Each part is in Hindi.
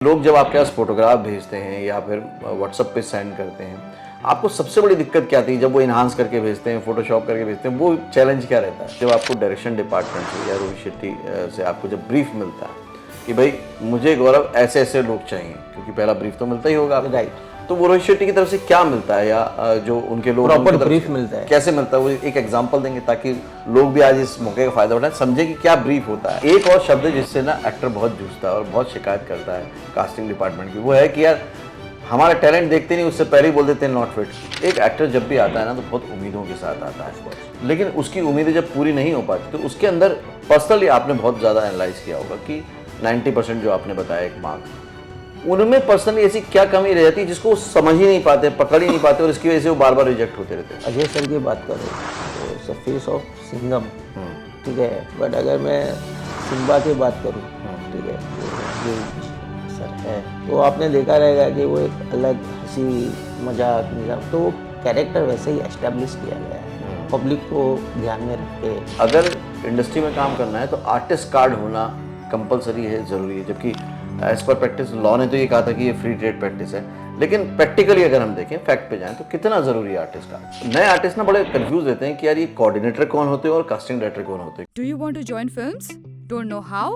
लोग जब आपके पास फोटोग्राफ भेजते हैं या फिर व्हाट्सएप पे सेंड करते हैं, आपको सबसे बड़ी दिक्कत क्या आती है जब वो इन्हांस करके भेजते हैं, फोटोशॉप करके भेजते हैं, वो चैलेंज क्या रहता है? जब आपको डायरेक्शन डिपार्टमेंट से या रोहित शेट्टी से आपको जब ब्रीफ मिलता है कि भाई मुझे गौरव ऐसे ऐसे लोग चाहिए, क्योंकि पहला ब्रीफ तो मिलता ही होगा आपको, राइट। तो वो रोहित शेट्टी की तरफ से क्या मिलता है या जो उनके लोग प्रॉपर उनकी तरफ ब्रीफ से मिलता है। कैसे मिलता है, वो एक एग्जांपल देंगे ताकि लोग भी आज इस मौके का फायदा उठाएं, समझे कि क्या ब्रीफ होता है। एक और शब्द है जिससे ना एक्टर बहुत जूझता है और बहुत शिकायत करता है कास्टिंग डिपार्टमेंट की, वो है कि यार हमारा टैलेंट देखते नहीं, उससे पहले ही बोल देते हैं नॉट फिट। एक एक्टर जब भी आता है ना तो बहुत उम्मीदों के साथ आता है, लेकिन उसकी उम्मीदें जब पूरी नहीं हो पाती तो उसके अंदर पर्सनली आपने बहुत ज़्यादा एनालाइज किया होगा कि 90% जो आपने बताया एक मार्क, उनमें पर्सनली ऐसी क्या कमी रह जाती है जिसको वो समझ ही नहीं पाते, पकड़ ही नहीं पाते और इसकी वजह से वो बार बार रिजेक्ट होते रहते हैं? अजय सर की बात करूँ तो फेस ऑफ सिंघम, ठीक है, बट अगर मैं सिम्बा की बात करूँ, ठीक है, जो सर है तो आपने देखा रहेगा कि वो एक अलग हंसी मजाक निजाम, तो वो कैरेक्टर वैसे ही एस्टेब्लिश किया गया है पब्लिक को ध्यान में रख के। अगर इंडस्ट्री में काम करना है तो आर्टिस्ट कार्ड होना कंपलसरी है, ज़रूरी है, जबकि एज पर प्रैक्टिस लॉ ने तो ये कहा था कि ये फ्री ट्रेड प्रैक्टिस है, लेकिन प्रैक्टिकली अगर हम देखें, फैक्ट पे जाएं तो कितना ज़रूरी है आर्टिस्ट का? नए आर्टिस्ट ना बड़े कंफ्यूज रहते हैं कि यार ये कोऑर्डिनेटर कौन होते हैं और कास्टिंग डायरेक्टर कौन होते हैं। Do you want to join films? Don't know how?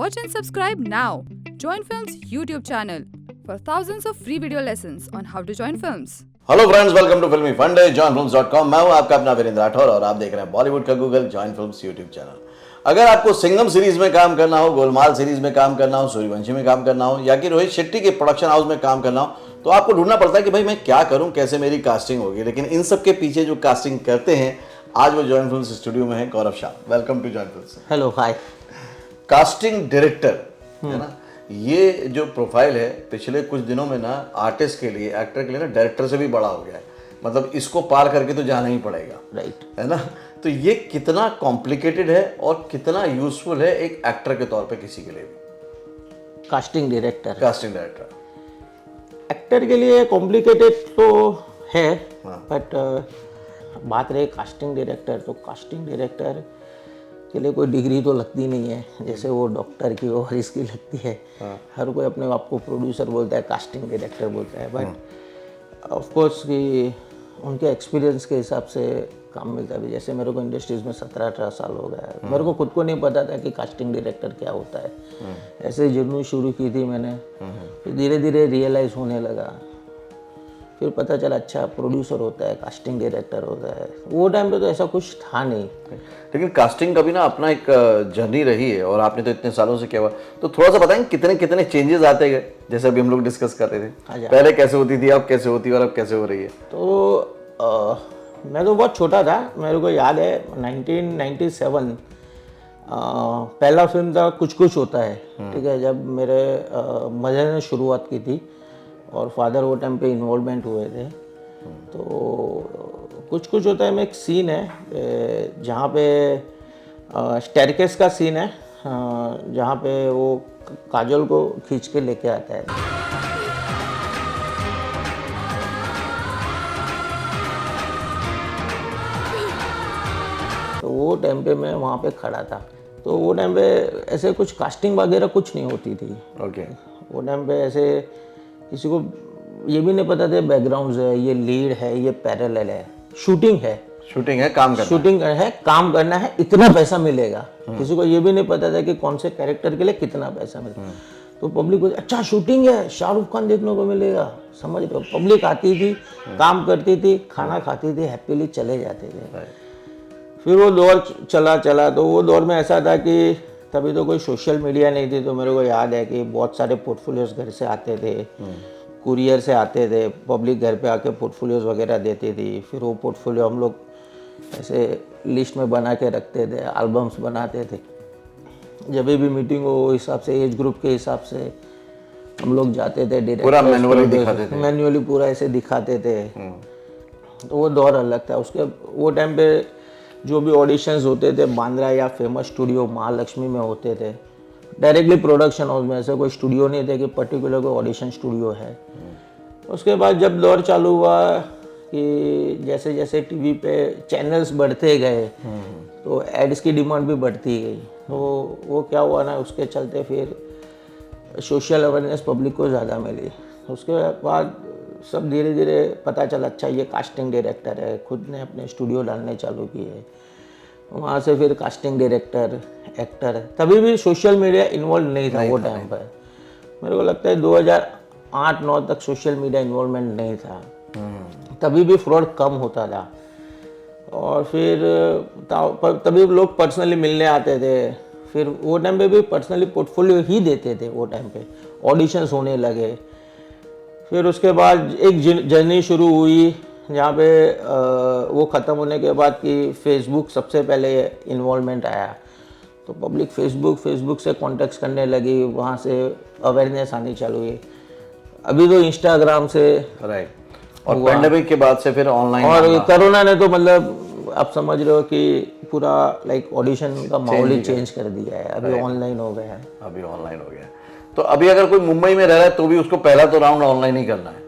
Watch and subscribe now. Join Films YouTube channel for thousands of free video lessons on how to join films. Hello friends, welcome to Filmy Funde, joinfilms.com। मैं हूं आपका अपना वीरेंद्र राठौर और आप देख रहे हैं बॉलीवुड का Google, join films YouTube channel. अगर आपको सिंघम सीरीज में काम करना हो, गोलमाल सीरीज में काम करना हो, सूर्यवंशी में काम करना हो या कि रोहित शेट्टी के प्रोडक्शन हाउस में काम करना हो, तो आपको ढूंढना पड़ता है कि भाई मैं क्या करूं, कैसे मेरी कास्टिंग होगी। लेकिन इन सब के पीछे जो कास्टिंग करते हैं, आज वो जॉइन फिल्म्स स्टूडियो में है Gaurav Shah. Welcome to join films. Hello, hi. Casting director है ना, ये जो प्रोफाइल है पिछले कुछ दिनों में ना आर्टिस्ट के लिए, एक्टर के लिए ना डायरेक्टर से भी बड़ा हो गया है। मतलब इसको पार करके तो जाना ही पड़ेगा, राइट, है ना। तो ये कितना कॉम्प्लिकेटेड है और कितना यूजफुल है एक एक्टर के तौर पे किसी के लिए भी? Casting director, casting director actor के लिए कॉम्प्लिकेटेड तो है, हाँ। बट बात रहे कास्टिंग डायरेक्टर, तो कास्टिंग डायरेक्टर के लिए कोई डिग्री तो लगती नहीं है जैसे वो डॉक्टर की और इसकी लगती है। हर कोई अपने आप को प्रोड्यूसर बोलता है, कास्टिंग डायरेक्टर बोलता है, बट ऑफ कोर्स कि उनके एक्सपीरियंस के हिसाब से काम मिलता है। जैसे मेरे को इंडस्ट्रीज में 17-18 साल हो गया है, मेरे को खुद को नहीं पता था कि कास्टिंग डायरेक्टर क्या होता है। ऐसे जर्नी शुरू की थी मैंने, फिर धीरे धीरे रियलाइज़ होने लगा, फिर पता चला अच्छा प्रोड्यूसर होता है, कास्टिंग डायरेक्टर होता है। वो टाइम पे तो ऐसा कुछ था नहीं, लेकिन कास्टिंग का भी ना अपना एक जर्नी रही है और आपने तो इतने सालों से किया हुआ, तो थोड़ा सा बताएं कितने कितने चेंजेस आते गए, जैसे अभी हम लोग डिस्कस कर रहे थे, पहले कैसे होती थी, अब कैसे होती है और अब कैसे हो रही है? तो मैं तो बहुत छोटा था, मेरे को याद है 1997 पहला फिल्म था कुछ कुछ होता है, ठीक है, जब मेरे मदर ने शुरुआत की थी और फादर वो टाइम पे इन्वॉल्वमेंट हुए थे। तो कुछ कुछ होता है में एक सीन है जहाँ पे स्टेयरकेस का सीन है, जहाँ पे वो काजल को खींच के लेके आता है। तो वो टाइम पे मैं वहाँ पे खड़ा था, तो वो टाइम पे ऐसे कुछ कास्टिंग वगैरह कुछ नहीं होती थी। ओके। वो टाइम पे ऐसे किसी को ये भी नहीं पता था बैकग्राउंड है, ये लीड है, ये पैरेलल है, शूटिंग है, शूटिंग है, काम करना है, इतना पैसा मिलेगा। किसी को ये भी नहीं पता था कि कौन से कैरेक्टर के लिए कितना पैसा मिलेगा। तो पब्लिक बोलती अच्छा शूटिंग है, शाहरुख खान देखने को मिलेगा, समझ रहे हो। पब्लिक आती थी, काम करती थी, खाना खाती थी, हैप्पीली चले जाते थे। फिर वो दौर चला, तो वो दौर में ऐसा था कि तभी तो कोई सोशल मीडिया नहीं थी, तो मेरे को याद है कि बहुत सारे पोर्टफोलियोज घर से आते थे, कुरियर से आते थे, पब्लिक घर पे आके पोर्टफोलियोज वगैरह देती थी। फिर वो पोर्टफोलियो हम लोग ऐसे लिस्ट में बना के रखते थे, एल्बम्स बनाते थे। जब भी मीटिंग हो हिसाब से, एज ग्रुप के हिसाब से हम लोग जाते थे, पूरा मैनुअली दिखाते थे, मैनुअली पूरा ऐसे दिखाते थे। तो वो दौर अलग था। उसके वो टाइम पे जो भी ऑडिशंस होते थे बांद्रा या फेमस स्टूडियो महालक्ष्मी में होते थे, डायरेक्टली प्रोडक्शन हाउस में, ऐसे कोई स्टूडियो नहीं थे कि पर्टिकुलर कोई ऑडिशन स्टूडियो है। उसके बाद जब दौर चालू हुआ कि जैसे जैसे टीवी पे चैनल्स बढ़ते गए तो एड्स की डिमांड भी बढ़ती गई, तो वो क्या हुआ ना, उसके चलते फिर सोशल अवेयरनेस पब्लिक को ज़्यादा मिली। उसके बाद सब धीरे धीरे पता चला अच्छा ये कास्टिंग डायरेक्टर है, खुद ने अपने स्टूडियो डालने चालू किए। वहाँ से फिर कास्टिंग डायरेक्टर, एक्टर, तभी भी सोशल मीडिया इन्वॉल्व नहीं था वो टाइम पर। मेरे को लगता है 2008-9 तक सोशल मीडिया इन्वॉल्वमेंट नहीं था, तभी भी फ्रॉड कम होता था। और फिर तभी लोग पर्सनली मिलने आते थे, फिर वो टाइम पे भी पर्सनली पोर्टफोलियो ही देते थे। वो टाइम पे ऑडिशंस होने लगे। फिर उसके बाद एक जर्नी शुरू हुई जहाँ पे वो ख़त्म होने के बाद कि फेसबुक सबसे पहले इन्वॉल्वमेंट आया, तो पब्लिक फेसबुक से कॉन्टेक्ट करने लगी, वहाँ से अवेयरनेस आनी चालू हुई। अभी तो इंस्टाग्राम से, राइट, और पेंडेमिक के बाद से फिर ऑनलाइन, और कोरोना ने तो मतलब आप समझ रहे हो कि पूरा लाइक ऑडिशन का माहौल ही चेंज कर दिया है। अभी ऑनलाइन हो गया है। अभी ऑनलाइन हो गया है। तो अभी अगर कोई मुंबई में रह रहा है तो भी उसको पहला तो राउंड ऑनलाइन ही करना है।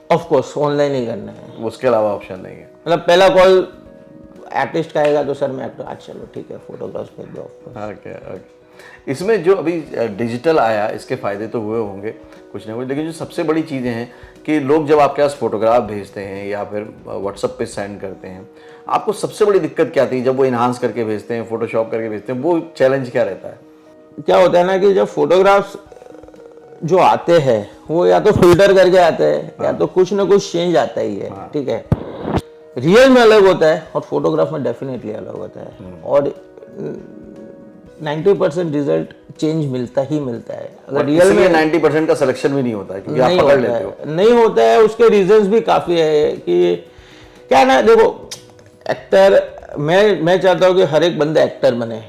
ऑफ कोर्स ऑनलाइन ही करना है, उसके अलावा ऑप्शन नहीं है। मतलब पहला कॉल आर्टिस्ट का आएगा तो सर मैं एक्टर, आज चलो ठीक है फोटोग्राफ्स भेज दो। ओके। इसमें जो अभी डिजिटल आया इसके फ़ायदे तो हुए होंगे कुछ ना कुछ, लेकिन जो सबसे बड़ी चीज़ें हैं कि लोग जब आपके पास फोटोग्राफ भेजते हैं या फिर व्हाट्सएप पे सेंड करते हैं, आपको सबसे बड़ी दिक्कत क्या आती है जब वो इन्हांस करके भेजते हैं, फोटोशॉप करके भेजते हैं, वो चैलेंज क्या रहता है? क्या होता है ना कि जब फोटोग्राफ्स जो आते हैं वो या तो फिल्टर करके आते हैं या तो कुछ ना कुछ चेंज आता ही है, ठीक है। रियल में अलग होता है और फोटोग्राफ में डेफिनेटली अलग होता है, और 90% रिजल्ट चेंज मिलता ही मिलता है। अगर रियल में 90% का सिलेक्शन भी नहीं होता है क्योंकि आप पकड़ लेते हो। नहीं होता है, उसके रीजंस भी काफ़ी है कि क्या है ना, देखो एक्टर, मैं चाहता हूँ कि हर एक बंदा एक्टर बने।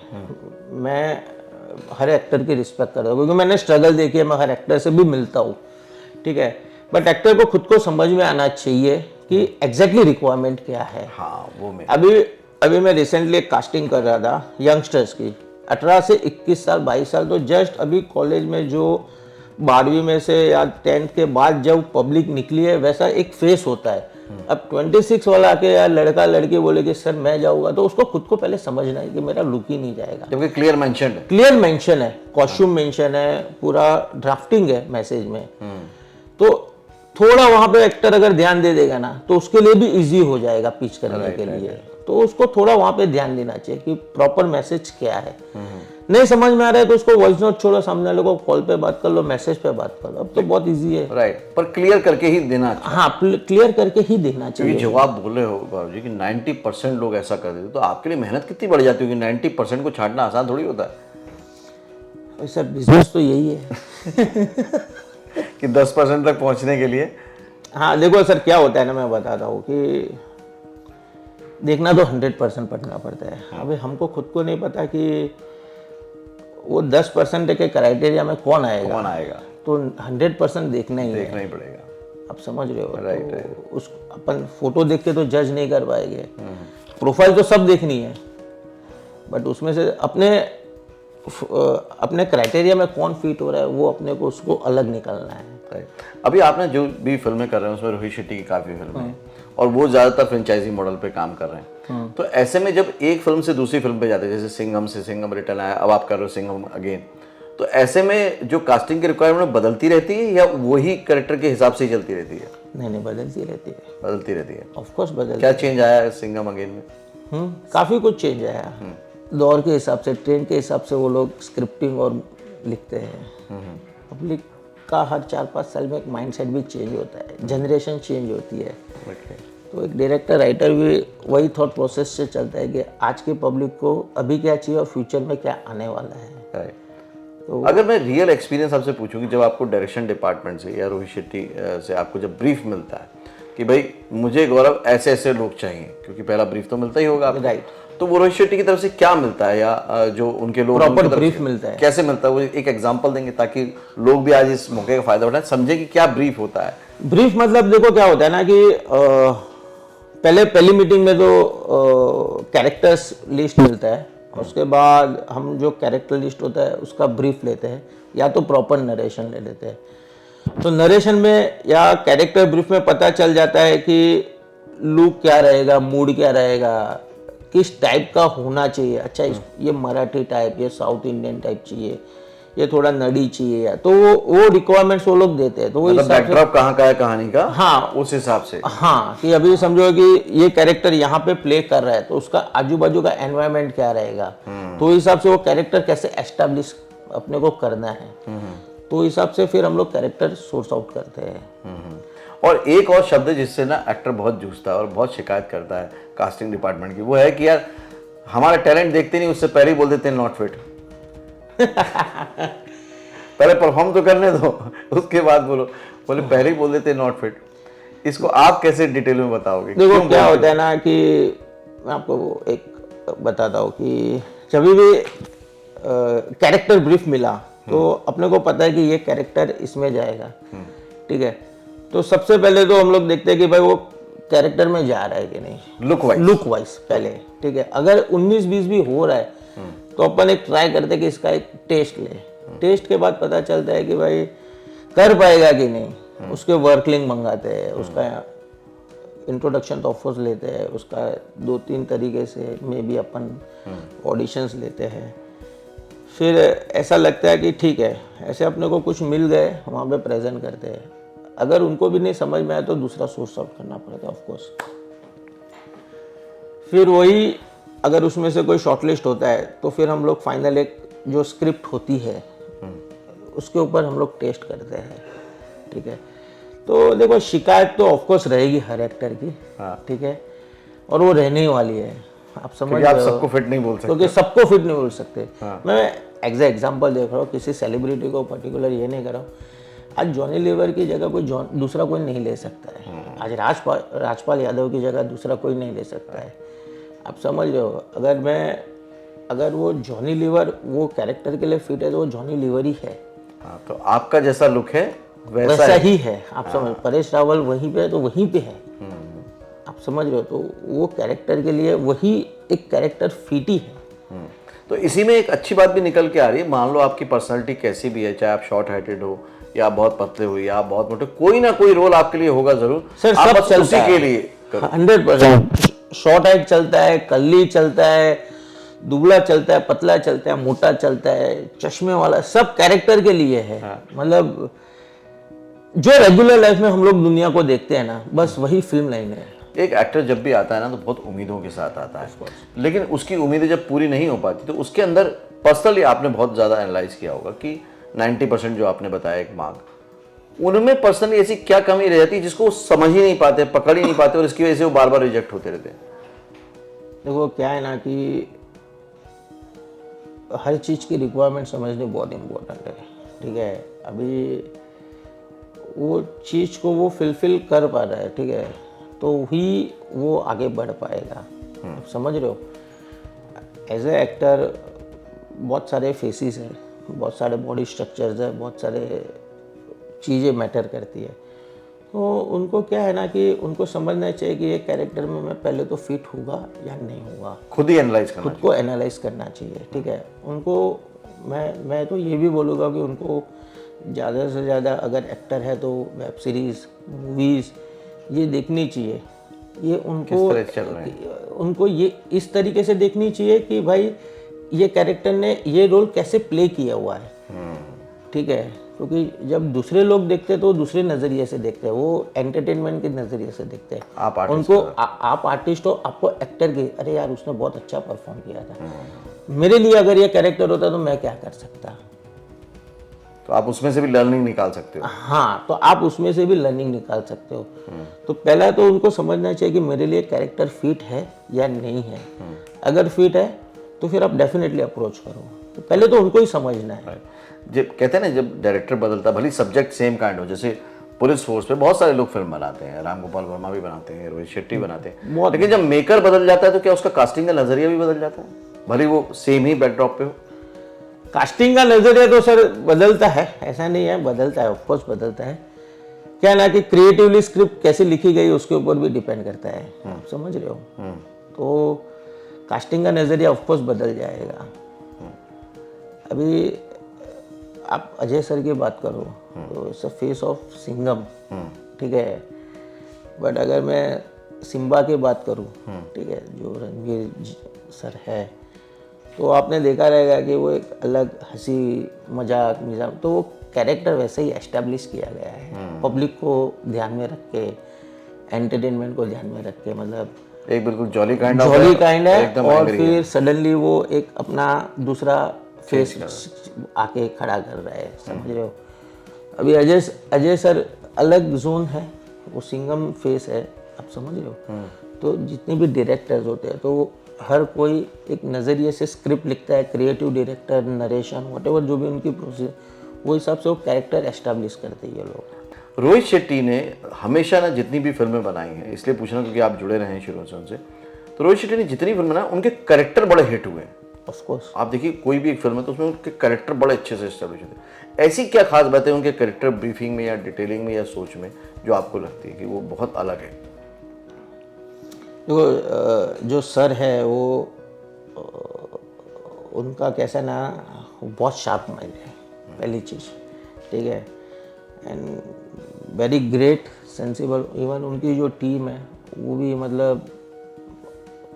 मैं हर एक्टर की रिस्पेक्ट करता हूँ क्योंकि मैंने स्ट्रगल देखी है, मैं हर एक्टर से भी मिलता हूँ, ठीक है। बट एक्टर को खुद को समझ में आना चाहिए कि एग्जैक्टली रिक्वायरमेंट क्या है। हाँ, वो में अभी मैं रिसेंटली एक कास्टिंग कर रहा था यंगस्टर्स की, 18 से 21 साल 22 साल, तो जस्ट अभी कॉलेज में जो 12वीं में से या 10th के बाद जब पब्लिक निकली है वैसा एक फेस होता है। अब 26 वाला आके या लड़का लड़की बोले कि सर मैं जाऊंगा, तो उसको खुद को पहले समझना है कि मेरा लुक ही नहीं जाएगा, क्योंकि क्लियर मेंशन है, कॉस्ट्यूम मेंशन है, पूरा ड्राफ्टिंग है मैसेज में। तो थोड़ा वहां पे एक्टर अगर ध्यान दे देगा ना तो उसके लिए भी इजी हो जाएगा पिच करने के लिए। तो उसको थोड़ा वहां पे ध्यान देना चाहिए कि प्रॉपर मैसेज क्या है। नहीं समझ में आ रहा है तो उसको वॉइस नोट छोड़ो, सामने वाले को कॉल पे बात कर लो, मैसेज पे बात कर लो, अब तो बहुत इजी है। राइट, पर क्लियर करके ही देना चाहिए। हाँ, क्लियर करके ही देना चाहिए। क्योंकि जो आप बोले हो गौरव जी कि 90% लोग ऐसा कर देते, तो आपके लिए मेहनत कितनी बढ़ जाती होगी? 90% को छांटना आसान थोड़ी होता है। सर बिजनेस तो यही है कि 10% तक पहुंचने के लिए। हाँ देखो सर क्या होता है ना, मैं बताता हूँ कि देखना तो 100% पढ़ना पड़ता है। अभी हमको खुद को नहीं पता कि वो 10% के क्राइटेरिया में कौन आएगा, तो 100% देखना ही पड़ेगा। आप समझ रहे हो? राइट, तो उस अपन फोटो देख के तो जज नहीं कर पाएंगे। प्रोफाइल तो सब देखनी है, बट उसमें से अपने क्राइटेरिया में कौन फिट हो रहा है वो अपने को उसको अलग निकालना है। अभी आपने जो भी फिल्में कर रहे हैं उसमें रोहित शेट्टी की काफ़ी फिल्में हैं और वो ज़्यादातर फ्रेंचाइजी मॉडल पे काम कर रहे हैं। तो ऐसे में जब एक फिल्म से दूसरी फिल्म पे जाते हैं, जैसे सिंघम से सिंघम रिटर्न आया, अब आप कर रहे हो सिंघम अगेन, तो ऐसे में जो कास्टिंग की रिक्वायरमेंट बदलती रहती है या वही कैरेक्टर के हिसाब से ही चलती रहती है? नहीं, बदलती रहती है। ऑफ कोर्स बदलती। क्या चेंज आया है सिंघम अगेन में? काफ़ी कुछ चेंज आया। दौर के हिसाब से, ट्रेंड के हिसाब से वो लोग स्क्रिप्टिंग और लिखते हैं। पब्लिक का हर 4-5 साल में एक माइंडसेट भी चेंज होता है, जनरेशन चेंज होती है। तो एक डायरेक्टर राइटर भी वही थॉट प्रोसेस से चलता है कि आज के पब्लिक को अभी क्या चाहिए और फ्यूचर में क्या आने वाला है। तो अगर मैं रियल एक्सपीरियंस आपसे पूछूं कि जब आपको डायरेक्शन डिपार्टमेंट से या रोहित शेट्टी से आपको जब ब्रीफ मिलता है कि भाई मुझे गौरव ऐसे ऐसे लोग चाहिए, क्योंकि पहला ब्रीफ तो मिलता ही होगा आपको, राइट, तो वो रोहित शेट्टी की तरफ से क्या मिलता है या जो उनके लोग प्रॉपर ब्रीफ मिलता है, कैसे मिलता है? वो एक एग्जांपल देंगे ताकि लोग भी आज इस मौके का फायदा उठाएं, समझे कि क्या ब्रीफ होता है। ब्रीफ मतलब देखो क्या होता है ना कि पहली मीटिंग में तो कैरेक्टर्स लिस्ट मिलता है, उसके बाद हम जो कैरेक्टर लिस्ट होता है उसका ब्रीफ लेते हैं या तो प्रॉपर नरेशन ले लेते हैं। तो नरेशन में या कैरेक्टर ब्रीफ में पता चल जाता है कि लुक क्या रहेगा, मूड क्या रहेगा, किस टाइप का होना चाहिए। अच्छा ये मराठी टाइप, ये साउथ इंडियन टाइप चाहिए, ये थोड़ा नड़ी चाहिए, तो वो रिक्वायरमेंट्स वो लोग देते हैं। तो वो मतलब हिसाब से बैकड्रॉप कहाँ का है कहानी का, हाँ उस हिसाब से। हाँ, कि अभी समझो कि ये कैरेक्टर यहाँ पे प्ले कर रहा है, तो उसका आजू बाजू का एनवायरनमेंट क्या रहेगा, तो उस हिसाब से वो कैरेक्टर कैसे एस्टेब्लिश अपने को करना है, तो उस हिसाब से फिर हम लोग कैरेक्टर सोर्स आउट करते हैं। और एक और शब्द है जिससे ना एक्टर बहुत जूझता है और बहुत शिकायत करता है कास्टिंग डिपार्टमेंट की, वो है कि यार हमारा टैलेंट देखते नहीं, उससे पहले ही बोल देते हैं नॉट फिट। पहले परफॉर्म तो करने दो, उसके बाद बोलो, बोले पहले ही बोल देते हैं नॉट फिट। इसको आप कैसे डिटेल में बताओगे? देखो क्या होता है ना कि मैं आपको एक बताता हूँ कि जब भी कैरेक्टर ब्रीफ मिला तो अपने को पता है कि ये कैरेक्टर इसमें जाएगा, ठीक है। तो सबसे पहले तो हम लोग देखते हैं कि भाई वो कैरेक्टर में जा रहा है कि नहीं, लुक वाइज पहले, ठीक है। अगर 19-20 भी हो रहा है तो अपन एक ट्राई करते हैं कि इसका एक टेस्ट ले, टेस्ट के बाद पता चलता है कि भाई कर पाएगा कि नहीं, उसके वर्कलिंग मंगाते हैं, उसका इंट्रोडक्शन तो ऑफकोर्स लेते हैं, उसका 2-3 तरीके से में भी अपन ऑडिशंस लेते हैं। फिर ऐसा लगता है कि ठीक है, ऐसे अपने को कुछ मिल गए, वहाँ पे प्रेजेंट करते हैं। अगर उनको भी नहीं समझ में आया तो दूसरा सोर्स आउट करना पड़ता है ऑफकोर्स। फिर वही अगर उसमें से कोई शॉर्टलिस्ट होता है तो फिर हम लोग फाइनल एक जो स्क्रिप्ट होती है उसके ऊपर हम लोग टेस्ट करते हैं, ठीक है। तो देखो शिकायत तो ऑफकोर्स रहेगी हर एक्टर की, ठीक है, और वो रहने वाली है, आप समझ रहे हो। सबको फिट नहीं बोल सकते, क्योंकि सबको फिट नहीं बोल सकते। मैं एग्जाम्पल देख रहा हूँ, किसी सेलिब्रिटी को पर्टिकुलर ये नहीं कर रहा हूँ। आज जॉनी लीवर की जगह कोई दूसरा कोई नहीं ले सकता है। आज राजपाल यादव की जगह दूसरा कोई नहीं ले सकता है, आप समझ रहे हो। अगर वो जॉनी लीवर वो कैरेक्टर के लिए फिट है तो वो जॉनी लीवर ही है। तो आपका जैसा लुक है वैसा ही है, आप समझ। परेश रावल वहीं पे है तो वहीं पे है, आप समझ रहे हो। तो वो कैरेक्टर के लिए वही एक कैरेक्टर फिट ही है। तो इसी में एक अच्छी बात भी निकल के आ रही है, मान लो आपकी पर्सनालिटी कैसी भी है, चाहे आप शॉर्ट हाइटेड हो या आप बहुत पतले हो या आप बहुत मोटे, कोई ना कोई रोल आपके लिए होगा जरूर सर। आप सब बस चलता उसी है के लिए 100%। शॉर्ट हाइट चलता है, कल्ली चलता है, दुबला चलता है, पतला चलता है, मोटा चलता है, चश्मे वाला, सब कैरेक्टर के लिए है। मतलब जो रेगुलर लाइफ में हम लोग दुनिया को देखते हैं ना, बस वही फिल्म लाइन है। एक एक्टर जब भी आता है ना तो बहुत उम्मीदों के साथ आता है, लेकिन उसकी उम्मीदें जब पूरी नहीं हो पाती तो उसके अंदर पर्सनली आपने बहुत ज़्यादा एनालाइज किया होगा कि 90% जो आपने बताया एक मार्क, उनमें पर्सनली ऐसी क्या कमी रह जाती है जिसको वो समझ ही नहीं पाते, पकड़ ही नहीं पाते और इसकी वजह से वो बार बार रिजेक्ट होते रहते हैं? देखो क्या है ना कि हर चीज़ की रिक्वायरमेंट समझनी बहुत इम्पोर्टेंट है, ठीक है। अभी वो चीज़ को वो फुलफिल कर पा रहा है, ठीक है, तो ही वो आगे बढ़ पाएगा, समझ रहे हो। एज ए एक्टर बहुत सारे फेसेस हैं, बहुत सारे बॉडी स्ट्रक्चर्स है, बहुत सारे चीज़ें मैटर करती है। तो उनको क्या है ना कि उनको समझना चाहिए कि ये कैरेक्टर में मैं पहले तो फिट होगा या नहीं होगा, खुद ही एनालाइज करना, खुद को एनालाइज करना चाहिए, ठीक है। उनको मैं तो ये भी बोलूँगा कि उनको ज़्यादा से ज़्यादा अगर एक्टर है तो वेब सीरीज़, मूवीज़ ये देखनी चाहिए। ये उनको ये इस तरीके से देखनी चाहिए कि भाई ये कैरेक्टर ने ये रोल कैसे प्ले किया हुआ है, ठीक है। क्योंकि जब दूसरे लोग देखते हैं तो दूसरे नज़रिए से देखते हैं, वो एंटरटेनमेंट के नज़रिए से देखते हैं। आप आर्टिस्ट हो, आपको एक्टर की अरे यार उसने बहुत अच्छा परफॉर्म किया था, मेरे लिए अगर ये कैरेक्टर होता तो मैं क्या कर सकता, तो आप उसमें से भी लर्निंग निकाल सकते हो। हाँ, तो आप उसमें से भी लर्निंग निकाल सकते हो। तो पहला तो उनको समझना चाहिए कि मेरे लिए कैरेक्टर फिट है या नहीं है। अगर फिट है तो फिर आप डेफिनेटली अप्रोच करो। तो पहले तो उनको ही समझना है। जब कहते हैं ना, जब डायरेक्टर बदलता, भले सब्जेक्ट सेम काइंड हो, जैसे पुलिस फोर्स पे बहुत सारे लोग फिल्म बनाते हैं, राम गोपाल वर्मा भी बनाते हैं, रोहित शेट्टी बनाते हैं, लेकिन जब मेकर बदल जाता है तो क्या उसका कास्टिंग का नजरिया भी बदल जाता है, भले वो सेम ही बैकड्रॉप पे हो? कास्टिंग का नजरिया तो सर बदलता है, ऐसा नहीं है, बदलता है, ऑफकोर्स बदलता है। क्या ना कि क्रिएटिवली स्क्रिप्ट कैसे लिखी गई उसके ऊपर भी डिपेंड करता है, आप समझ रहे हो। तो कास्टिंग का नजरिया ऑफकोर्स बदल जाएगा। अभी आप अजय सर की बात करो तो it's a face of Singham, ठीक है। बट अगर मैं सिम्बा की बात करूँ, ठीक है, जो रणवीर सर है, तो आपने देखा रहेगा कि वो एक अलग हंसी मजाक मिजाक, तो वो कैरेक्टर वैसे ही एस्टेब्लिश किया गया है, पब्लिक को ध्यान में रख के, एंटरटेनमेंट को ध्यान में रख के, मतलब एक बिल्कुल जॉली काइंड है। एकदम और angry फिर सडनली वो एक अपना दूसरा फेस आके खड़ा कर रहा है, समझ रहे हो। अभी अजय सर अलग जोन है, वो सिंघम फेस है, आप समझ रहे हो। तो जितने भी डायरेक्टर्स होते हैं तो हर कोई एक नज़रिए से स्क्रिप्ट लिखता है, क्रिएटिव डायरेक्टर, नरेशन, व्हाटएवर जो भी उनकी प्रोसेस, वो हिसाब से वो कैरेक्टर एस्टैब्लिश करते हैं ये लोग। रोहित शेट्टी ने हमेशा ना जितनी भी फिल्में बनाई हैं, इसलिए पूछना क्योंकि आप जुड़े रहे हैं शुरू से उनसे, तो रोहित शेट्टी ने जितनी फिल्में बनाई उनके कैरेक्टर बड़े हिट हुए हैं। ऑफ कोर्स आप देखिए कोई भी एक फिल्म है तो उसमें उनके कैरेक्टर बड़े अच्छे से एस्टेब्लिश होते हैं। ऐसी क्या खास बातें उनके कैरेक्टर ब्रीफिंग में या डिटेलिंग में या सोच में जो आपको लगती है कि वो बहुत अलग है? जो सर है वो उनका कैसा ना, बहुत शार्प माइंड है पहली चीज़, ठीक है, and very great sensible. Even उनकी जो टीम है वो भी मतलब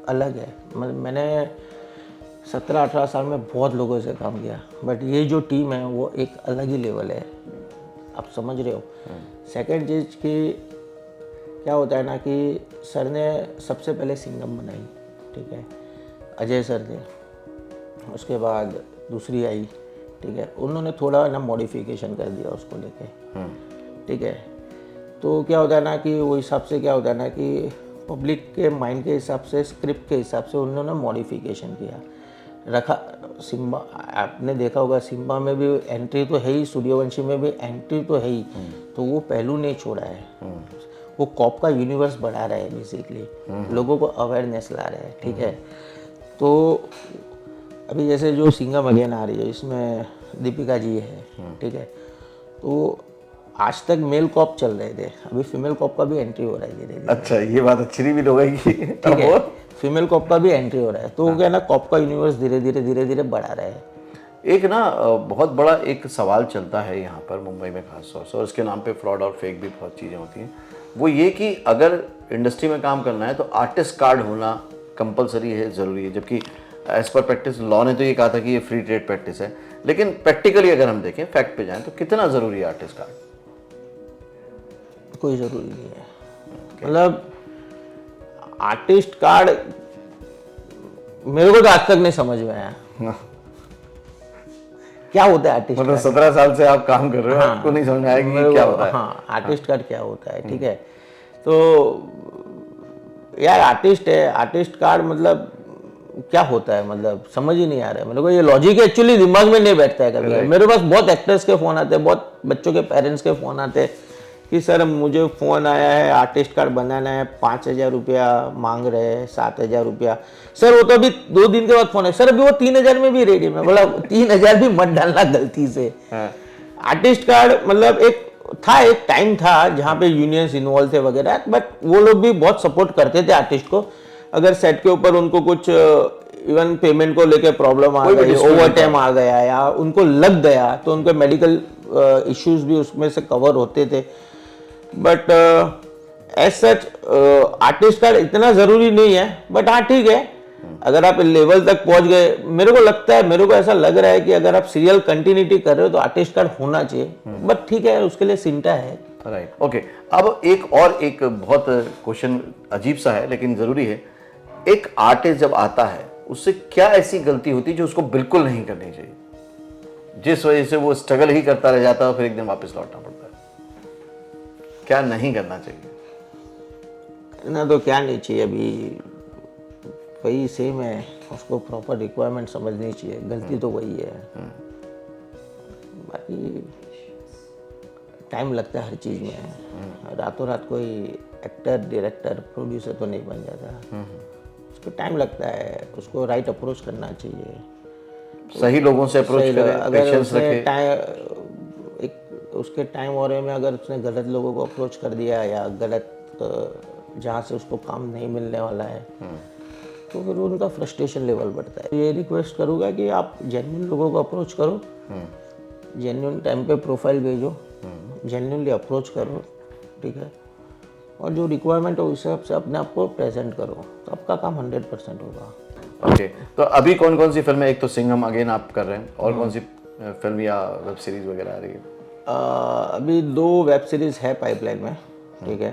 अलग है। मैंने 17-18 साल में बहुत लोगों से काम किया, बट ये जो टीम है वो एक अलग ही लेवल है, आप समझ रहे हो। सेकंड चीज़ कि क्या होता है ना कि सर ने सबसे पहले सिंघम बनाई, ठीक है, अजय सर ने, उसके बाद दूसरी आई, ठीक है, उन्होंने थोड़ा ना मॉडिफिकेशन कर दिया उसको लेके, ठीक है। तो क्या होता है ना कि वो हिसाब से क्या होता है ना कि पब्लिक के माइंड के हिसाब से, स्क्रिप्ट के हिसाब से उन्होंने मॉडिफिकेशन किया रखा। सिम्बा आपने देखा होगा, सिम्बा में भी एंट्री तो है ही, सूर्यवंशी में भी एंट्री तो है ही, तो वो पहलू नहीं छोड़ा है। वो कॉप का यूनिवर्स बढ़ा रहा है बेसिकली, लोगों को अवेयरनेस ला रहा है, ठीक है। तो अभी जैसे जो सिंघम अगेन आ रही है, इसमें दीपिका जी है, ठीक है, तो आज तक मेल कॉप चल रहे थे, अभी फीमेल कॉप का भी एंट्री हो रहा है धीरे धीरे। अच्छा, ये बात अच्छी नहीं भी लगेगी, ठीक है, फीमेल कॉप का भी एंट्री हो रहा है, तो वो क्या ना, कॉप का यूनिवर्स धीरे धीरे बढ़ा रहा है। एक ना बहुत बड़ा एक सवाल चलता है यहाँ पर मुंबई में खास तौर से, और इसके नाम पे फ्रॉड और फेक भी बहुत चीज़ें होती हैं। वो ये कि अगर इंडस्ट्री में काम करना है तो आर्टिस्ट कार्ड होना कंपलसरी है, ज़रूरी है, जबकि एज पर प्रैक्टिस लॉ ने तो ये कहा था कि ये फ्री ट्रेड प्रैक्टिस है, लेकिन प्रैक्टिकली अगर हम देखें, फैक्ट पे जाएं, तो कितना ज़रूरी है आर्टिस्ट कार्ड? कोई ज़रूरी नहीं है, मतलब आर्टिस्ट कार्ड मेरे को तो आज तक नहीं समझ में आया क्या होता है आर्टिस्ट। मतलब 17 साल से आप काम कर रहे हो, आपको नहीं समझ में आया कि क्या होता है? हाँ, आर्टिस्ट कार्ड क्या होता है, ठीक है। तो यार आर्टिस्ट है, आर्टिस्ट कार्ड मतलब क्या होता है, मतलब समझ ही नहीं आ रहा है मेरे को, ये लॉजिक एक्चुअली दिमाग में नहीं बैठता है कभी। मेरे पास बहुत एक्टर्स के फ़ोन आते हैं, बहुत बच्चों के पेरेंट्स के फ़ोन आते हैं कि सर मुझे फ़ोन आया है, आर्टिस्ट कार्ड बनाना है, 5,000 रुपया मांग रहे हैं, 7,000 रुपया। सर वो तो अभी 2 दिन के बाद फ़ोन है, सर अभी वो 3,000 में भी रेडी है। मैं बोला 3,000 भी मत डालना गलती से। आर्टिस्ट कार्ड मतलब एक टाइम था जहाँ पे यूनियंस इन्वॉल्व थे वगैरह, बट वो लोग भी बहुत सपोर्ट करते थे आर्टिस्ट को। अगर सेट के ऊपर उनको कुछ इवन पेमेंट को लेके प्रॉब्लम आ गई, ओवर टाइम आ गया या उनको लग गया, तो उनके मेडिकल इश्यूज भी उसमें से कवर होते थे। But as such artist card इतना ज़रूरी नहीं है, बट हाँ ठीक है, अगर आप लेवल तक पहुंच गए, मेरे को लगता है, मेरे को ऐसा लग रहा है कि अगर आप सीरियल कंटिन्यूटी कर रहे हो तो आर्टिस्ट कार्ड होना चाहिए, बट ठीक है, उसके लिए सिंटा है। Right, okay. अब एक बहुत क्वेश्चन अजीब सा है लेकिन ज़रूरी है। एक आर्टिस्ट जब आता है, उससे क्या ऐसी गलती होती है जो उसको बिल्कुल नहीं करनी चाहिए, जिस वजह से वो स्ट्रगल ही करता रह जाता है और फिर एक दिन वापस लौटना पड़ता है? क्या नहीं करना चाहिए? करना तो क्या नहीं चाहिए, अभी वही सेम है, उसको प्रॉपर रिक्वायरमेंट समझनी चाहिए, गलती तो वही है। बाकी टाइम लगता है हर चीज़ में, रातों रात कोई एक्टर, डायरेक्टर, प्रोड्यूसर तो नहीं बन जाता, उसको टाइम लगता है, उसको राइट अप्रोच करना चाहिए, सही लोगों से अप्रोच करें, पेशेंस रखें। उसके टाइम और में अगर उसने गलत लोगों को अप्रोच कर दिया या गलत जहाँ से उसको काम नहीं मिलने वाला है, तो फिर उनका फ्रस्ट्रेशन लेवल बढ़ता है। ये रिक्वेस्ट करूँगा कि आप जेन्युइन लोगों को अप्रोच करो, जेन्युइन टाइम पे प्रोफाइल भेजो, जेन्युइनली अप्रोच करो, ठीक है, और जो रिक्वायरमेंट हो उस हिसाब से अपने आप को प्रेजेंट करो, तो आपका काम 100% होगा। ओके, तो अभी कौन कौन सी फिल्में, एक तो सिंघम अगेन आप कर रहे हैं, और कौन सी फिल्म या वेब सीरीज वगैरह आ रही है? अभी 2 वेब सीरीज है पाइपलाइन में, ठीक है।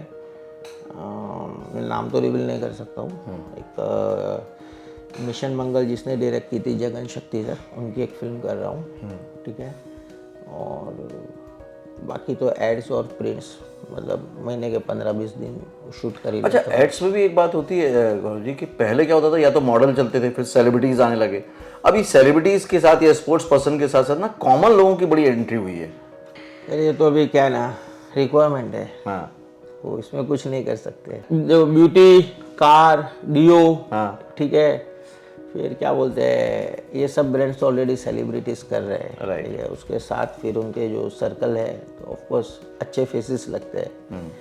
मैं नाम तो रिवील नहीं कर सकता हूँ। एक मिशन मंगल जिसने डायरेक्ट की थी जगन शक्ति सर, उनकी एक फिल्म कर रहा हूँ, ठीक है। और बाकी तो एड्स और प्रिंट्स, मतलब महीने के 15-20 दिन शूट कर ही अच्छा, लेता हूँ। एड्स में भी एक बात होती है गौरव जी कि पहले क्या होता था, या तो मॉडल चलते थे, फिर सेलिब्रिटीज आने लगे। अभी सेलिब्रिटीज के साथ या स्पोर्ट्स पर्सन के साथ साथ ना कॉमन लोगों की बड़ी एंट्री हुई है। यार ये तो अभी क्या ना रिक्वायरमेंट है, हाँ वो इसमें कुछ नहीं कर सकते। जो ब्यूटी, कार, डियो, हाँ ठीक है, फिर क्या बोलते हैं, ये सब ब्रांड्स ऑलरेडी सेलिब्रिटीज कर रहे हैं, Right. ठीक है। उसके साथ फिर उनके जो सर्कल है तो ऑफ कोर्स अच्छे फेसेस लगते हैं।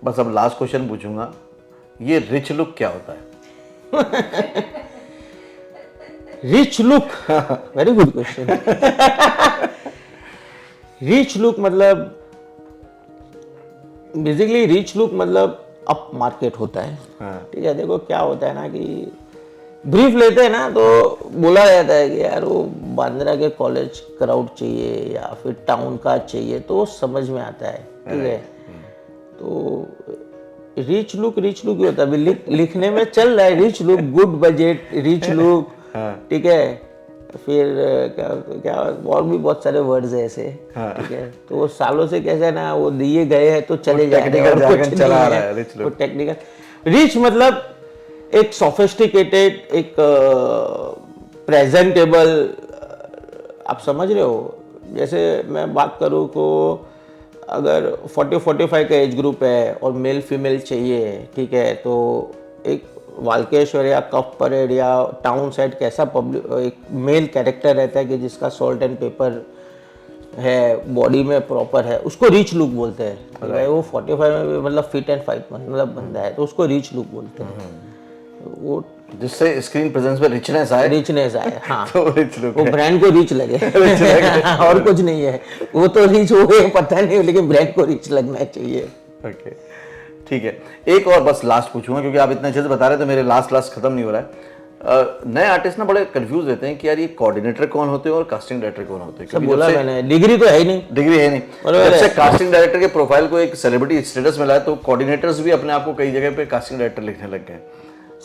बस अब लास्ट क्वेश्चन पूछूंगा, ये रिच लुक क्या होता है? Rich look, very good question. Rich look मतलब बेसिकली रिच लुक मतलब अप मार्केट होता है, हाँ। ठीक है। देखो क्या होता है ना कि ब्रीफ लेते हैं ना तो बोला जाता है कि यार वो बांद्रा के कॉलेज क्राउड चाहिए या फिर टाउन का चाहिए, तो समझ में आता है, ठीक है। तो रिच लुक ही होता है। अभी लिखने में चल रहा है rich look, good budget, rich look, ठीक है। फिर क्या क्या और भी बहुत सारे वर्ड्स है ऐसे, ठीक है। तो वो सालों से कैसे ना वो दिए गए हैं तो चले जा रहे हैं, और कुछ नहीं चला है। रहा है रिच वो लुक। टेक्निकल रिच मतलब एक सोफिस्टिकेटेड, एक प्रेजेंटेबल, आप समझ रहे हो। जैसे मैं बात करूँ को अगर 40-45 का एज ग्रुप है और मेल फीमेल चाहिए, ठीक है, तो एक वाल्केश्वर या कप परेड या टाउन साइड कैसा पब्लिक एक मेल कैरेक्टर रहता है कि जिसका सॉल्ट एंड पेपर है, बॉडी में प्रॉपर है, उसको रिच लुक बोलते हैं। भाई वो 45 में भी मतलब फिट एंड फाइट मतलब बंदा है, तो उसको रिच लुक बोलते हैं। वो जिससे स्क्रीन प्रेजेंस में रिचनेस आए, आए, हाँ। तो रिच लुक वो ब्रांड को रिच लगे, और कुछ नहीं है। वो तो रिच हो गए पता नहीं, लेकिन ब्रांड को रिच लगना चाहिए। ओके, ठीक है। एक और बस लास्ट पूछूंगा, क्योंकि आप इतने अच्छे से बता रहे थे, मेरे लास्ट खत्म नहीं हो रहा है। नए आर्टिस्ट ना बड़े कंफ्यूज रहते हैं कि यार ये कोऑर्डिनेटर कौन होते हैं और कास्टिंग डायरेक्टर कौन होते हैं। सब बोला मैंने, डिग्री तो है ही नहीं। डिग्री है नहीं। जब से कास्टिंग डायरेक्टर के प्रोफाइल को एक सेलिब्रिटी स्टेटस मिला है, तो कोऑर्डिनेटर्स भी अपने आप को कई जगह पे कास्टिंग डायरेक्टर लिखने लग गए।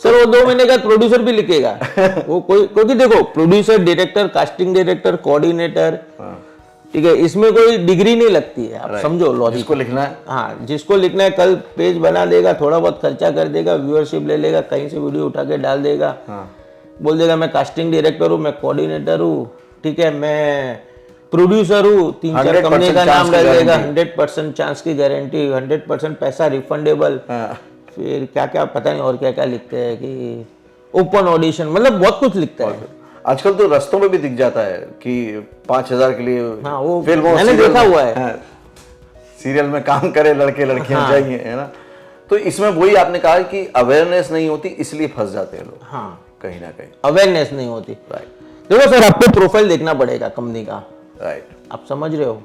सर वो 2 महीने का प्रोड्यूसर भी लिखेगा वो कोई, क्योंकि देखो producer, director, casting director, coordinator, ठीक है, इसमें कोई डिग्री नहीं लगती है। आप समझो लॉजिक। जिसको लिखना है, हाँ, जिसको लिखना है कल पेज बना देगा, थोड़ा बहुत खर्चा कर देगा, व्यूअरशिप ले लेगा, कहीं से वीडियो उठा के डाल देगा, बोल देगा मैं कास्टिंग डायरेक्टर हूँ, मैं कोऑर्डिनेटर हूँ, ठीक है, मैं प्रोड्यूसर हूँ, 3-4 कंपनी का नाम डाल देगा, 100% चांस की गारंटी, 100% पैसा रिफंडेबल, फिर क्या क्या पता नहीं और क्या क्या लिखते हैं कि ओपन ऑडिशन, मतलब बहुत कुछ लिखता है। आजकल तो रस्तों में भी दिख जाता है कि 5,000 के लिए हाँ, वो फिल्मों मैंने देखा हुआ है। सीरियल में काम करे लड़के लड़कियां चाहिए, है ना। तो इसमें वही आपने कहा कि अवेयरनेस नहीं होती, इसलिए फंस जाते हैं लोग। हाँ, कहीं ना कहीं अवेयरनेस नहीं होती। राइट। देखो सर, आपको प्रोफाइल देखना पड़ेगा कंपनी का, राइट। आप समझ रहे हो।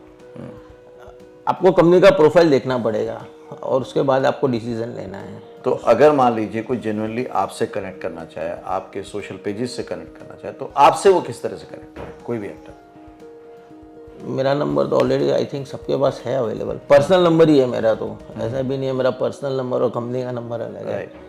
आपको कंपनी का प्रोफाइल देखना पड़ेगा और उसके बाद आपको डिसीजन लेना है। तो अगर मान लीजिए कोई जेन्युइनली आपसे कनेक्ट करना चाहे, आपके सोशल पेजेस से कनेक्ट करना चाहे, तो आपसे वो किस तरह से कनेक्ट करे, कोई भी एक्टर? मेरा नंबर तो ऑलरेडी आई थिंक सबके पास है अवेलेबल, पर्सनल नंबर ही है मेरा, तो ऐसा भी नहीं है मेरा पर्सनल नंबर और कंपनी का नंबर अलग है।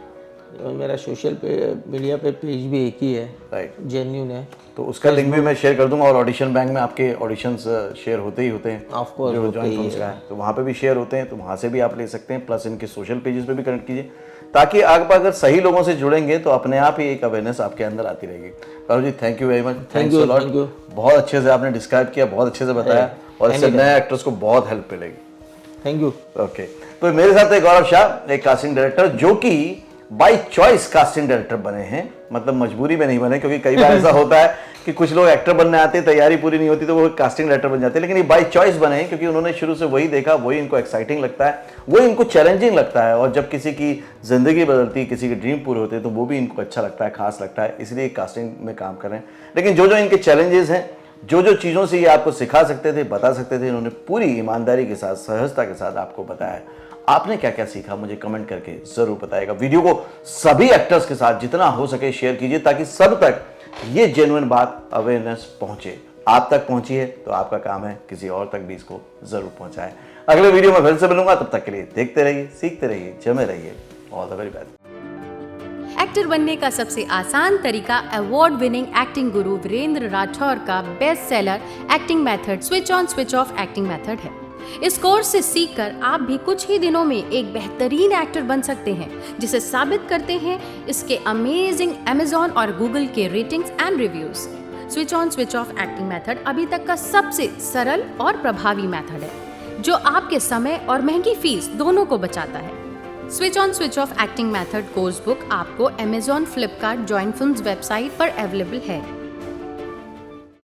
और मेरा सोशल मीडिया पे पेज भी एक ही है, राइट, जेन्युइन है। तो उसका लिंक भी मैं शेयर कर दूंगा। और ऑडिशन बैंक में आपके ऑडिशंस शेयर होते ही होते हैं, ऑफ कोर्स जो होते जॉइन ही फिल्म्स है। का है, तो वहाँ पे भी शेयर होते हैं, तो वहाँ से भी आप ले सकते हैं। प्लस इनके सोशल पेजेस पे भी कनेक्ट कीजिए, ताकि आप अगर सही लोगों से जुड़ेंगे तो अपने आप ही एक अवेयरनेस आपके अंदर आती रहेगी। Gaurav ji, thank you very much, thanks a lot. बहुत अच्छे से आपने डिस्क्राइब किया, बहुत अच्छे से बताया, और इससे नए एक्टर्स को बहुत हेल्प मिलेगी। Thank you. ओके, तो मेरे साथ है गौरव शाह, एक कास्टिंग डायरेक्टर जो कि बाय चॉइस कास्टिंग डायरेक्टर बने हैं, मतलब मजबूरी में नहीं बने, क्योंकि कई बार ऐसा होता है कि कुछ लोग एक्टर बनने आते हैं, तैयारी पूरी नहीं होती तो वो कास्टिंग डायरेक्टर बन जाते हैं, लेकिन ये बाय चॉइस बने हैं क्योंकि उन्होंने शुरू से वही देखा, वही इनको एक्साइटिंग लगता है, वही इनको चैलेंजिंग लगता है, और जब किसी की जिंदगी बदलती है, किसी के ड्रीम पूरे होते हैं, तो वो भी इनको अच्छा लगता है, खास लगता है, इसलिए कास्टिंग में काम कर रहे हैं। लेकिन जो जो इनके चैलेंजेस हैं जो जो चीज़ों से ये आपको सिखा सकते थे, बता सकते थे, इन्होंने पूरी ईमानदारी के साथ, सहजता के साथ आपको बताया। आपने क्या क्या सीखा मुझे कमेंट करके ज़रूर बताइएगा। वीडियो को सभी एक्टर्स के साथ जितना हो सके शेयर कीजिए ताकि सब तक ये जेन्युइन बात, अवेयरनेस पहुंचे। आप तक पहुंची है तो आपका काम है किसी और तक भी इसको ज़रूर पहुंचाएं। अगले वीडियो में फिर से मिलूंगा, तब तक के लिए देखते रहिए, सीखते रहिए, जमे रहिए। All the very best. Actor बनने का सबसे आसान तरीका अवार्ड विनिंग एक्टिंग गुरु वीरेंद्र राठौर का best seller acting method switch on switch off acting method है। इस कोर्स से सीखकर आप भी कुछ ही दिनों में एक बेहतरीन एक्टर बन सकते हैं, जिसे साबित करते हैं इसके अमेजिंग Amazon और Google के ratings and reviews. Switch on switch off acting method अभी तक का सबसे सरल और प्रभावी मेथड है, जो आपके समय और महंगी फीस दोनों को बचाता है। Switch on switch off acting method course book आपको Amazon, Flipkart, join films website पर अवेलेबल है।